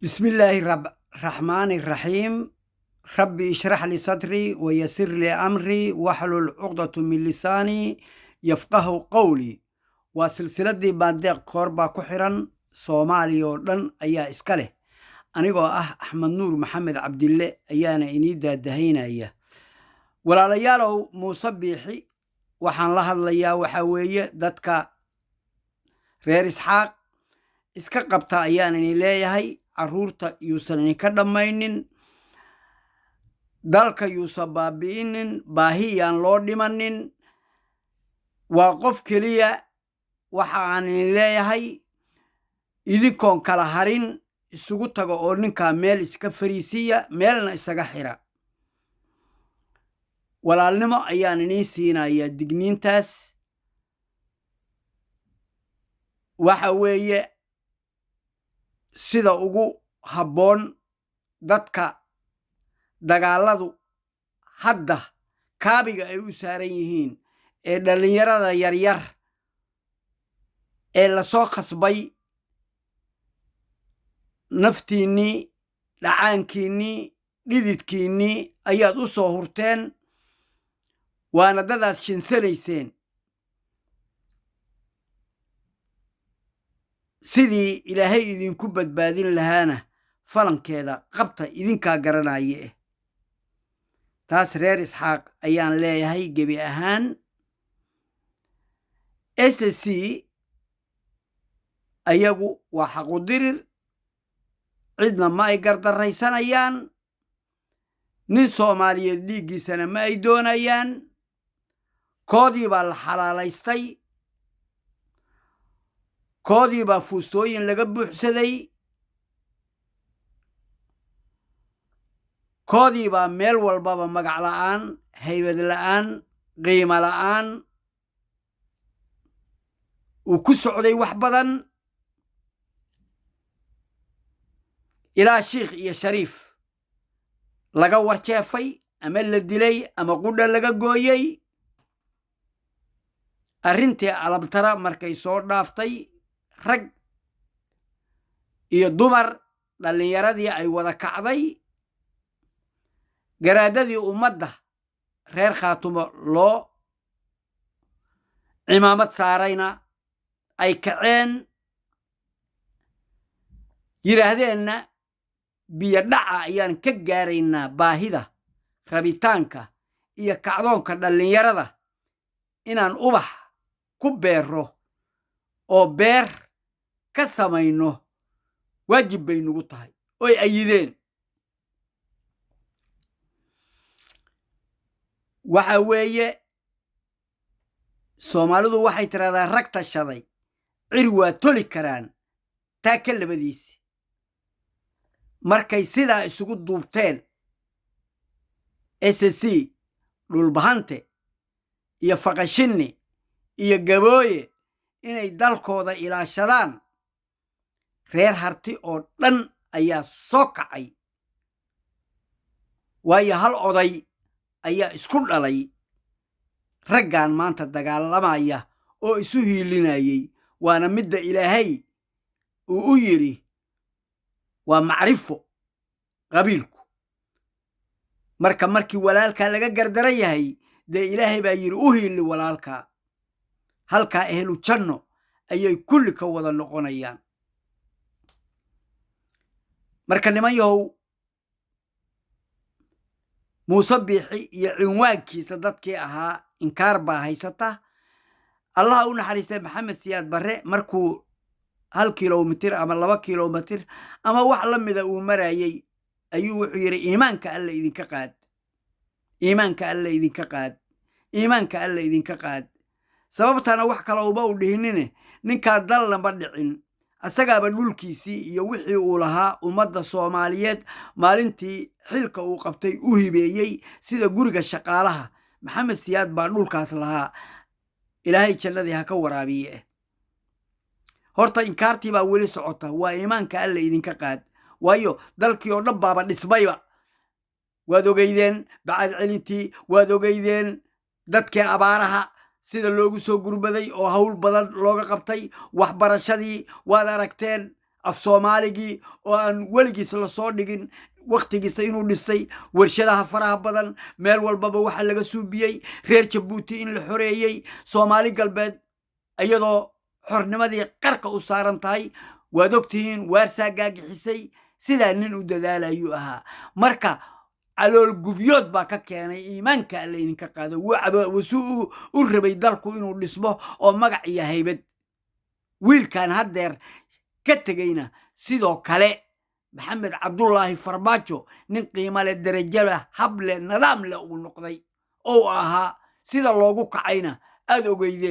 بسم الله الرحمن الرحيم. ربي اشرح لي صدري ويسر لي أمري واحلل عقدة من لساني يفقه قولي. وسلسلة دي بانديق قربا كحرا صومالي ودن أيا إسكاله أنيقو أحمد نور محمد عبد الله أيانا إنيدا دهينا أيا ولا ليالو مصبيحي وحان لها الليا وحاوية دادكا رير إسحاق iska qabta ayaan ini leeyahay caruurta yuusan idinka dhammaynin dalka yuusan baabi'inin baahi yaan loo dhimanin waa qof keliya waxa aan ini leeyahay idinkoon kala harin isugu tago oo ninkaa meel iska fariisiya meelna isaga xira walaalnimo ayaan inii siinayaa digniintaas waxa weeye sida ugu habboon dadka dagaaladu hadda kaabiga ay u saaran yihiin ee dhallinyarada yaryar ee lasoo khasbay naftiinnii dhacaankiinnii dhididkiinnii ayaad u soo hurteen waana dadaad shinsanayseen sidii ilaahay idinku badbaadin lahaana falankeeda qabta idinkaa garanaya eh taas reer isxaaq ayaan leeyahay gebi ahaan SSC ayagu waa xaqudirir cidna ma ay gardaraysanayaan nin soomaaliyeed dhiiggiisana ma ay doonayaan koodii baa la xalaalaystay koodii baa fuustooyin laga buuxsaday koodii baa meel walbaba magac la'aan haybad la'aan qiimo la'aan uu ku socday wax badan ilaa shiikh iyo shariif laga warjeefay ama la dilay ama qudha laga gooyey arrintii alabtara markay soo dhaaftay rag iyo dumar dhallinyaradii ay wada kacday garaadadii ummadda reer khaatumo loo cimaamad saarayna ay kaceen yidhaahdeenna biyo dhaca ayaan ka gaaraynaa baahida rabitaanka iyo kacdoonka dhallinyarada inaan ubax ku beero oo beer ka samayno waajib bay nugu tahay oy ayideen waxa weeye soomaalidu waxay tiraahdaa rag tashaday cir waa toli karaan taa ka labadiisi markay sidaa isugu duubteen SSC dhulbahante iyo faqashinni iyo gabooye inay dalkooda ilaashadaan reer harti oo dhan ayaa soo kacay waayo hal oday ayaa isku dhalay raggan maanta dagaalamaya oo isu hiilinayay waana midda ilaahay uu u yidhi waa macrifo qabiilku markii walaalkaa laga gardaran yahay dee ilaahay baa yidhi u hiili walaalkaa halkaa ehlu janno ayay kulli ka wada noqonayaan marka niman yahow muuse biixi iyo cinwaankiisa dadkii ahaa inkaar baa haysata allah u naxariistay maxamed siyaad barre markuu 1 kilomitir ama 2 kilomitir ama wax la mida uu marayay ayuu wuxuu yidhi iimaanka alla idinka qaad iimaanka alla idinka qaad iimaanka alla idinka qaad sababtana wax kale uba u dhihinine ninkaa dalna ma dhicin asagaaba dhulkiisii iyo wixii uu lahaa ummadda soomaaliyeed maalintii xilka uu qabtay u hibeeyey sida guriga shaqaalaha maxamed siyaad baa dhulkaas lahaa ilaahay jannadii ha ka waraabiye horta inkaartii baa weli socota waa iimaanka alla idinka qaad waayo dalkii oo dhan baaba dhismayba waad ogeydeen bacad celintii waad ogeydeen dadkii abaaraha sida loogu soo gurbaday oo hawl badan looga qabtay waxbarashadii waad aragteen af soomaaligii oo aan weligiis la soo dhigin waqtigiisa inuu dhistay warshadaha faraha badan meel walbaba waxa laga suubiyey reer jabuuti in la xoreeyey soomaali galbeed iyadoo xornimadii qarka u saaran tahay waad ogtihiin waarsaa gaagixisay sidaa nin u dadaalayuu ahaa marka calool gubyood baa ka keenay iimaanka alla idinka qaado wasuu u rabay dalku inuu dhismo oo magac iyo haybad wiilkan haddeer ka tegayna sidoo kale maxamed cabdullaahi farmaajo nin qiimo leh darajo leh hab leh nidaam leh uu noqday oo ahaa sida loogu kacayna aad ogeydeen